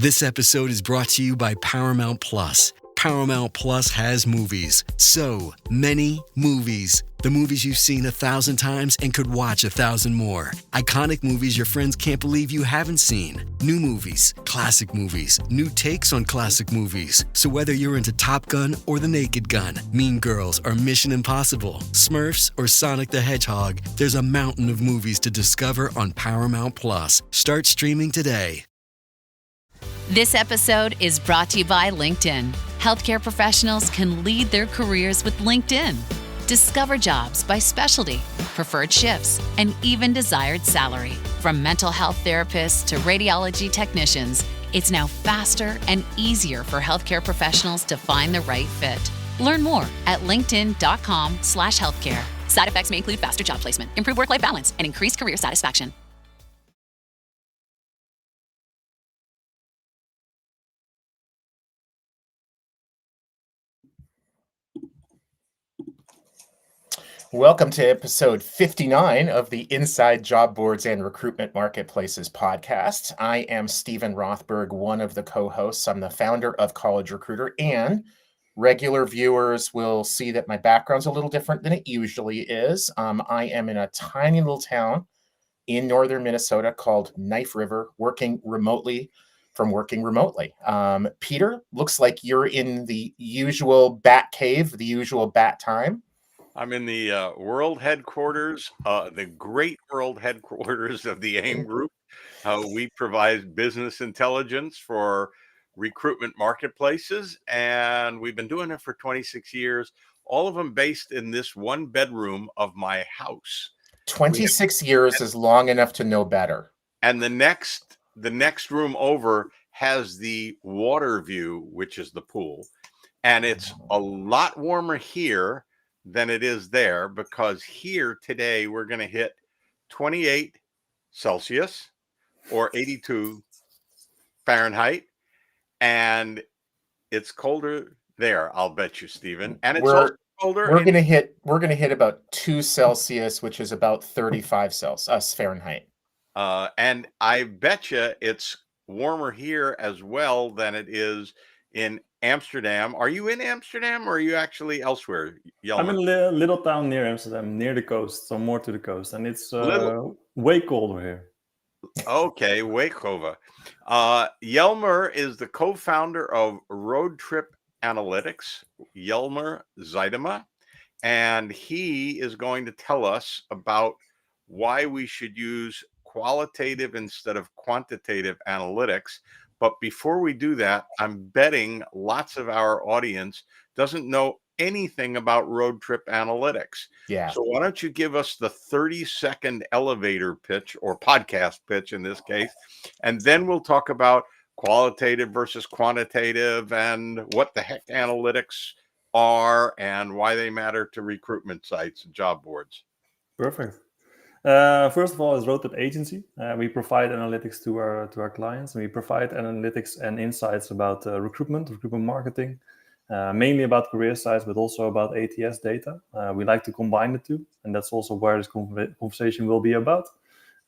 This episode is brought to you by Paramount Plus. Paramount Plus has movies. So many movies. The movies you've seen 1,000 times and could watch 1,000 more. Iconic movies your friends can't believe you haven't seen. New movies, classic movies, new takes on classic movies. So whether you're into Top Gun or The Naked Gun, Mean Girls or Mission Impossible, Smurfs or Sonic the Hedgehog, there's a mountain of movies to discover on Paramount Plus. Start streaming today. This episode is brought to you by LinkedIn. Healthcare professionals can lead their careers with LinkedIn. Discover jobs by specialty, preferred shifts, and even desired salary. From mental health therapists to radiology technicians, it's now faster and easier for healthcare professionals to find the right fit. Learn more at linkedin.com/healthcare. Side effects may include faster job placement, improved work-life balance, and increased career satisfaction. Welcome to episode 59 of the Inside Job Boards and Recruitment Marketplaces podcast. I am Stephen Rothberg, one of the co-hosts. I'm the founder of College Recruiter, and regular viewers will see that my background's a little different than it usually is. I am in a tiny little town in northern Minnesota called Knife River, working remotely. Peter, looks like you're in the usual bat cave, the usual bat time. I'm in the world headquarters, the great world headquarters of the AIM Group. We provide business intelligence for recruitment marketplaces, and we've been doing it for 26 years, all of them based in this one bedroom of my house. 26 years is long enough to know better. And the next room over has the water view, which is the pool. And it's a lot warmer here than it is there, because here today we're going to hit 28 Celsius or 82 Fahrenheit, and it's colder there, I'll bet you, Stephen. And it's also colder. We're going to hit about 2 Celsius, which is about 35 Celsius Fahrenheit. And I bet you it's warmer here as well than it is in Amsterdam. Are you in Amsterdam, or are you actually elsewhere, Jelmer? I'm in a little town near Amsterdam, near the coast, so more to the coast, and it's way colder here. Okay, Wakeova. Jelmer is the co-founder of Roadtrip Analytics, Jelmer Ziudema, and he is going to tell us about why we should use qualitative instead of quantitative analytics. But before we do that, I'm betting lots of our audience doesn't know anything about Roadtrip Analytics. Yeah. So why don't you give us the 30-second elevator pitch, or podcast pitch in this case, and then we'll talk about qualitative versus quantitative and what the heck analytics are and why they matter to recruitment sites and job boards. Perfect. First of all, as Roadtrip agency, we provide analytics to our clients, and we provide analytics and insights about recruitment marketing, mainly about career sites, but also about ATS data. We like to combine the two, and that's also where this conversation will be about.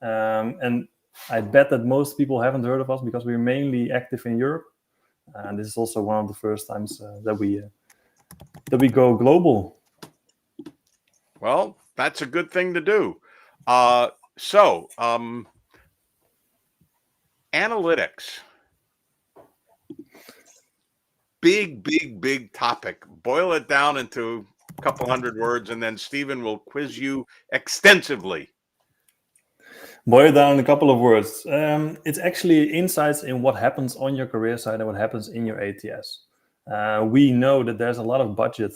And I bet that most people haven't heard of us because we're mainly active in Europe, and this is also one of the first times that we go global. Well, that's a good thing to do. Analytics, big topic. Boil it down into a couple hundred words, and then Stephen will quiz you extensively. Boil it down in a couple of words. It's actually insights in what happens on your career site and what happens in your ATS. We know that there's a lot of budget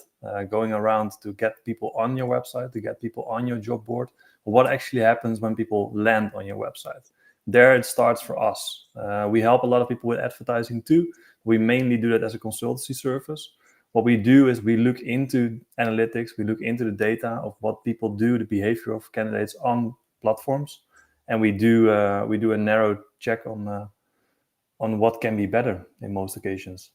going around to get people on your website, to get people on your job board. What actually happens when people land on your website? There it starts for us. We help a lot of people with advertising too. We mainly do that as a consultancy service. What we do is we look into analytics, we look into the data of what people do, the behavior of candidates on platforms, and we do a narrow check on what can be better in most occasions.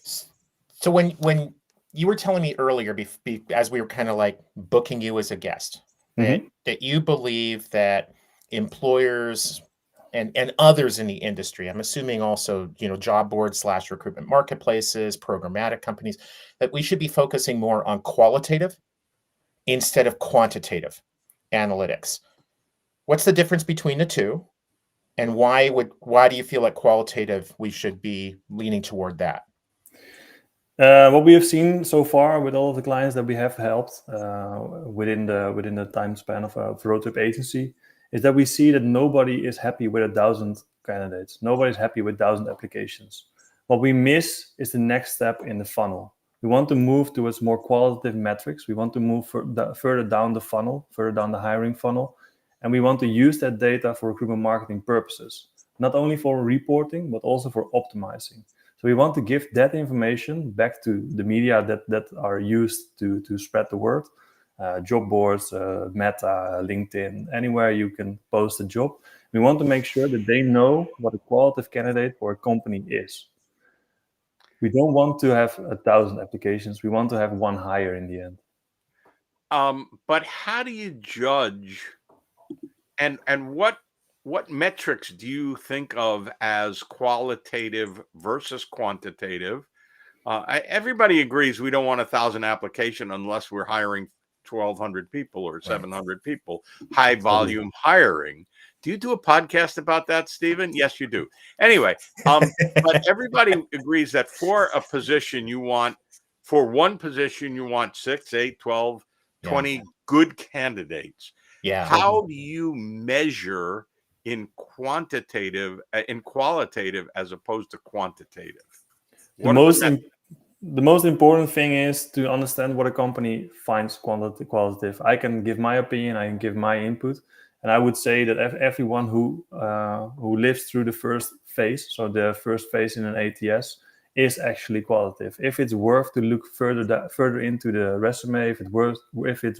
So when you were telling me earlier, as we were kind of like booking you as a guest, that you believe that employers and others in the industry, I'm assuming also, job boards / recruitment marketplaces, programmatic companies, that we should be focusing more on qualitative instead of quantitative analytics. What's the difference between the two? And why do you feel like qualitative, we should be leaning toward that? What we have seen so far with all of the clients that we have helped within the time span of a Roadtrip agency is that we see that nobody is happy with 1,000 candidates. Nobody's happy with 1,000 applications. What we miss is the next step in the funnel. We want to move towards more qualitative metrics. We want to move further down the funnel, further down the hiring funnel. And we want to use that data for recruitment marketing purposes, not only for reporting, but also for optimizing. So we want to give that information back to the media that are used to spread the word. Job boards, Meta, LinkedIn, anywhere you can post a job. We want to make sure that they know what a qualitative candidate for a company is. We don't want to have 1,000 applications. We want to have one hire in the end. But how do you judge, and what metrics do you think of as qualitative versus quantitative? Everybody agrees we don't want 1,000 application unless we're hiring 1,200 people or 700 people, high volume hiring. Do you do a podcast about that, Stephen? Yes, you do. Anyway, but everybody agrees that for one position, you want 6, 8, 12, 20 good candidates. Yeah. How do you measure in qualitative as opposed to quantitative? The most important thing is to understand what a company finds qualitative. I can give my opinion, I can give my input, and I would say that everyone who lives through the first phase, so the first phase in an ATS, is actually qualitative. If it's worth to look further into the resume, if it's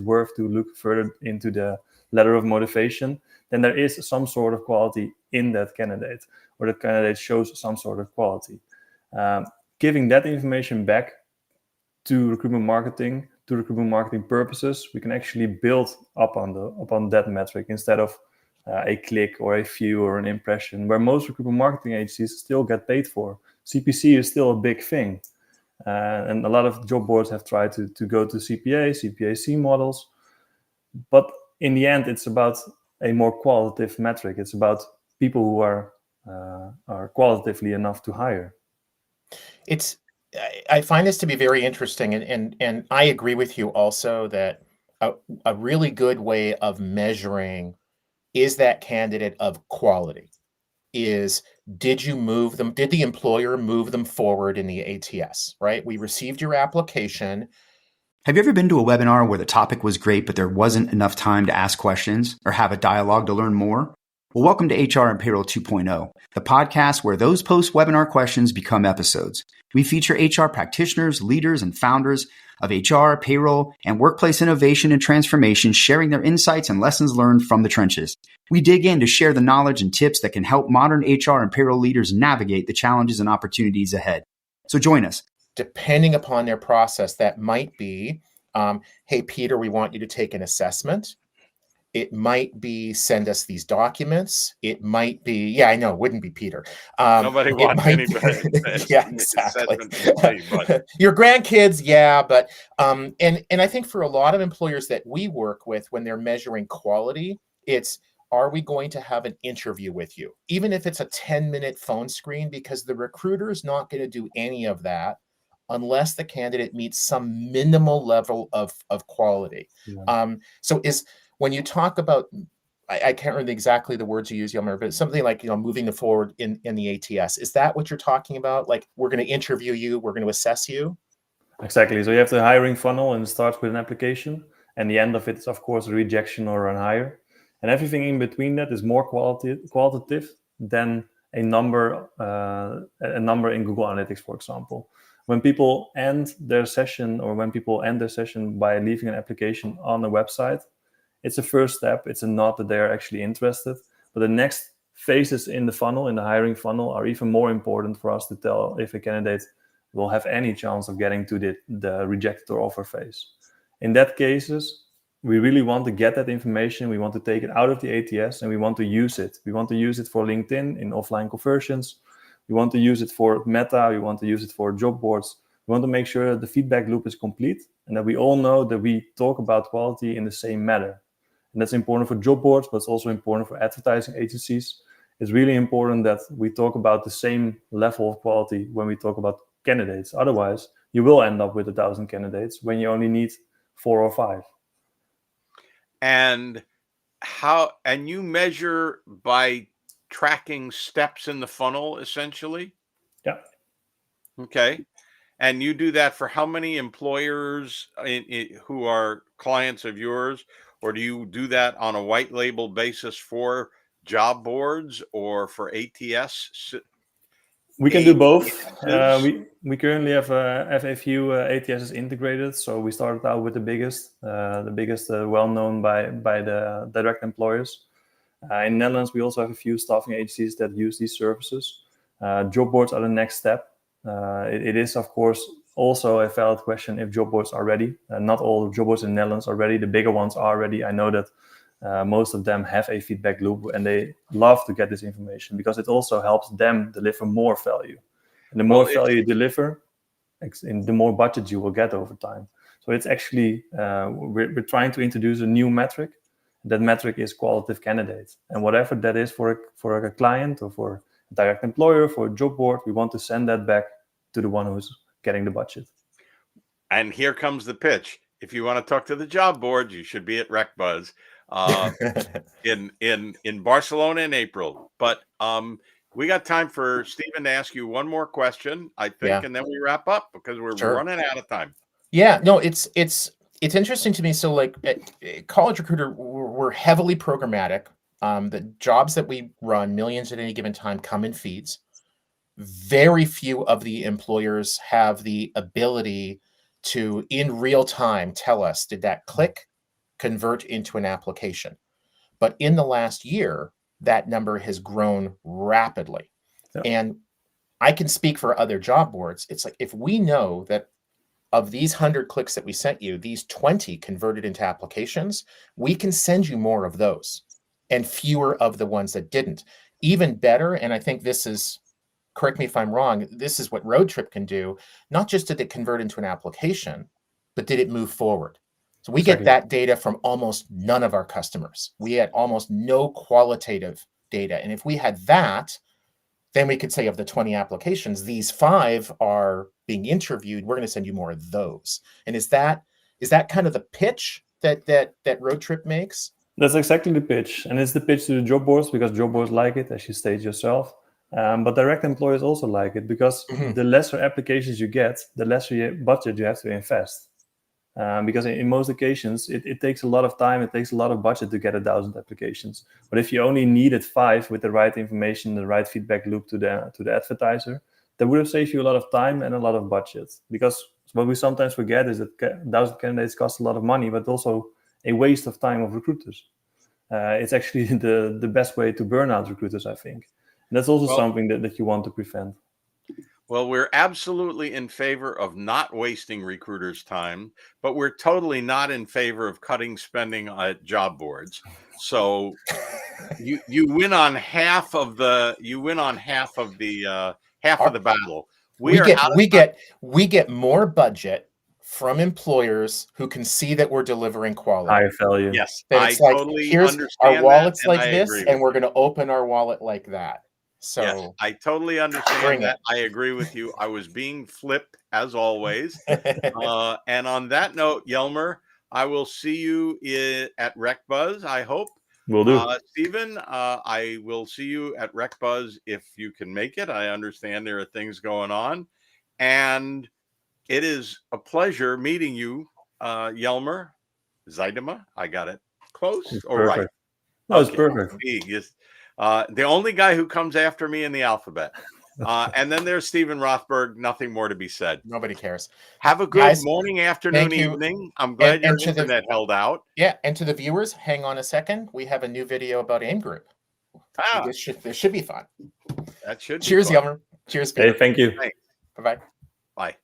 worth to look further into the letter of motivation, then there is some sort of quality in that candidate, or that candidate shows some sort of quality. Giving that information back to recruitment marketing purposes, we can actually build upon that metric instead of a click or a view or an impression, where most recruitment marketing agencies still get paid for. CPC is still a big thing. And a lot of job boards have tried to go to CPAC models. But in the end, it's about a more qualitative metric. It's about people who are qualitatively enough to hire. I find this to be very interesting, and I agree with you also that a really good way of measuring is that candidate of quality is, did the employer move them forward in the ATS, right? We received your application. Have you ever been to a webinar where the topic was great, but there wasn't enough time to ask questions or have a dialogue to learn more? Well, welcome to HR and Payroll 2.0, the podcast where those post-webinar questions become episodes. We feature HR practitioners, leaders, and founders of HR, payroll, and workplace innovation and transformation, sharing their insights and lessons learned from the trenches. We dig in to share the knowledge and tips that can help modern HR and payroll leaders navigate the challenges and opportunities ahead. So join us. Depending upon their process, that might be, hey, Peter, we want you to take an assessment. It might be, send us these documents. It might be, I know, it wouldn't be Peter. Nobody wants anybody. Yeah, exactly. Your grandkids, but and I think for a lot of employers that we work with, when they're measuring quality, it's, are we going to have an interview with you? Even if it's a 10-minute phone screen, because the recruiter is not going to do any of that unless the candidate meets some minimal level of quality. Yeah. When you talk about, I can't remember exactly the words you use, Jelmer, but something like, moving forward in the ATS, is that what you're talking about? Like, we're going to interview you, we're going to assess you? Exactly. So you have the hiring funnel, and it starts with an application, and the end of it is, of course, a rejection or a hire. And everything in between that is more qualitative than a number in Google Analytics, for example. When people end their session by leaving an application on the website, it's a first step. It's a nod that they are actually interested. But the next phases in the funnel, in the hiring funnel, are even more important for us to tell if a candidate will have any chance of getting to the rejected or offer phase. In that cases, We really want to get that information. We want to take it out of the ATS and we want to use it. We want to use it for LinkedIn in offline conversions. We want to use it for Meta. We want to use it for job boards. We want to make sure that the feedback loop is complete and that we all know that we talk about quality in the same manner. And that's important for job boards, but it's also important for advertising agencies. It's really important that we talk about the same level of quality when we talk about candidates. Otherwise, you will end up with 1,000 candidates when you only need 4 or 5. And you measure by tracking steps in the funnel, essentially? Yeah. Okay. And you do that for how many employers who are clients of yours? Or do you do that on a white label basis for job boards or for ATS? We can do both. ATSs? We currently have a few ATSs integrated. So we started out with the biggest well-known by the direct employers. In the Netherlands, we also have a few staffing agencies that use these services. Job boards are the next step. It is, of course, also a valid question if job boards are ready. Not all job boards in the Netherlands are ready. The bigger ones are ready. I know that most of them have a feedback loop and they love to get this information because it also helps them deliver more value. And the more value you deliver, the more budget you will get over time. So it's actually, we're trying to introduce a new metric. That metric is qualitative candidates. And whatever that is for a client or for a direct employer, for a job board, we want to send that back to the one who's getting the budget. And here comes the pitch. If you want to talk to the job board, you should be at RecBuzz in Barcelona in April. But we got time for Stephen to ask you one more question, I think, and then we wrap up because we're running out of time. Yeah, no, it's interesting to me. So like at College Recruiter, we're heavily programmatic. The jobs that we run, millions at any given time, come in feeds. Very few of the employers have the ability to, in real time, tell us, did that click convert into an application? But in the last year, that number has grown rapidly. Yeah. And I can speak for other job boards. It's like, if we know that of these 100 clicks that we sent you, these 20 converted into applications, we can send you more of those and fewer of the ones that didn't. Even better, and I think this is, correct me if I'm wrong, this is what Roadtrip can do. Not just did it convert into an application, but did it move forward? So we get that data from almost none of our customers. We had almost no qualitative data. And if we had that, then we could say of the 20 applications, these 5 are being interviewed. We're going to send you more of those. And is that kind of the pitch that Roadtrip makes? That's exactly the pitch. And it's the pitch to the job boards because job boards like it, as you state yourself. But direct employers also like it because the lesser applications you get, the lesser budget you have to invest. Because in most occasions, it takes a lot of time, it takes a lot of budget to get 1,000 applications. But if you only needed 5 with the right information, the right feedback loop to the advertiser, that would have saved you a lot of time and a lot of budget. Because what we sometimes forget is that 1,000 candidates cost a lot of money, but also a waste of time of recruiters. It's actually the best way to burn out recruiters, I think. And that's also something that you want to prevent. Well, we're absolutely in favor of not wasting recruiters' time, but we're totally not in favor of cutting spending at job boards. So you win on half of the battle. We get more budget from employers who can see that we're delivering quality. I feel you. Yes, I totally understand. Our wallets like this, and we're going to open our wallet like that. So yes, I totally understand that. I agree with you. I was being flipped as always. And on that note, Jelmer, I will see you at RecBuzz, I hope. Will do. Stephen, I will see you at RecBuzz if you can make it. I understand there are things going on. And it is a pleasure meeting you, Jelmer. Ziudema, I got it close or right? No, it's perfect. The only guy who comes after me in the alphabet. And then there's Stephen Rothberg. Nothing more to be said. Nobody cares. Have a good morning, afternoon, evening. I'm glad your internet held out. Yeah, and to the viewers, hang on a second. We have a new video about AIM Group. This should be fun. That should. Cheers, Jelmer. Cheers. Hey, thank you. Bye-bye. Bye.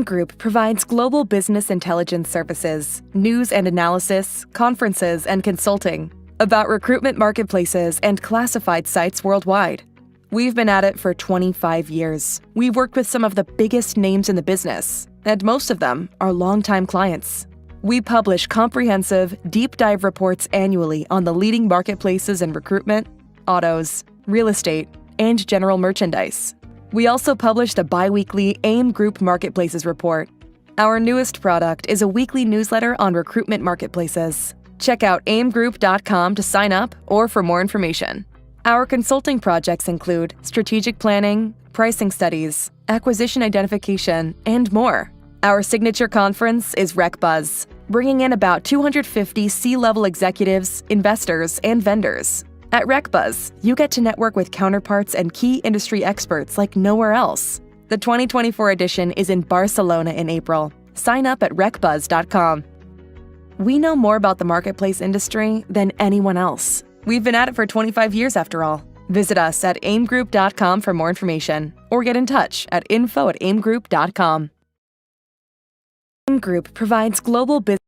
Group provides global business intelligence services, news and analysis, conferences, and consulting about recruitment marketplaces and classified sites worldwide. We've been at it for 25 years. We've worked with some of the biggest names in the business, and most of them are longtime clients. We publish comprehensive, deep dive reports annually on the leading marketplaces in recruitment, autos, real estate, and general merchandise. We also publish the bi-weekly AIM Group Marketplaces Report. Our newest product is a weekly newsletter on recruitment marketplaces. Check out aimgroup.com to sign up or for more information. Our consulting projects include strategic planning, pricing studies, acquisition identification, and more. Our signature conference is RecBuzz, bringing in about 250 C-level executives, investors, and vendors. At RecBuzz, you get to network with counterparts and key industry experts like nowhere else. The 2024 edition is in Barcelona in April. Sign up at recbuzz.com. We know more about the marketplace industry than anyone else. We've been at it for 25 years after all. Visit us at aimgroup.com for more information or get in touch at info@aimgroup.com. AIM Group provides global business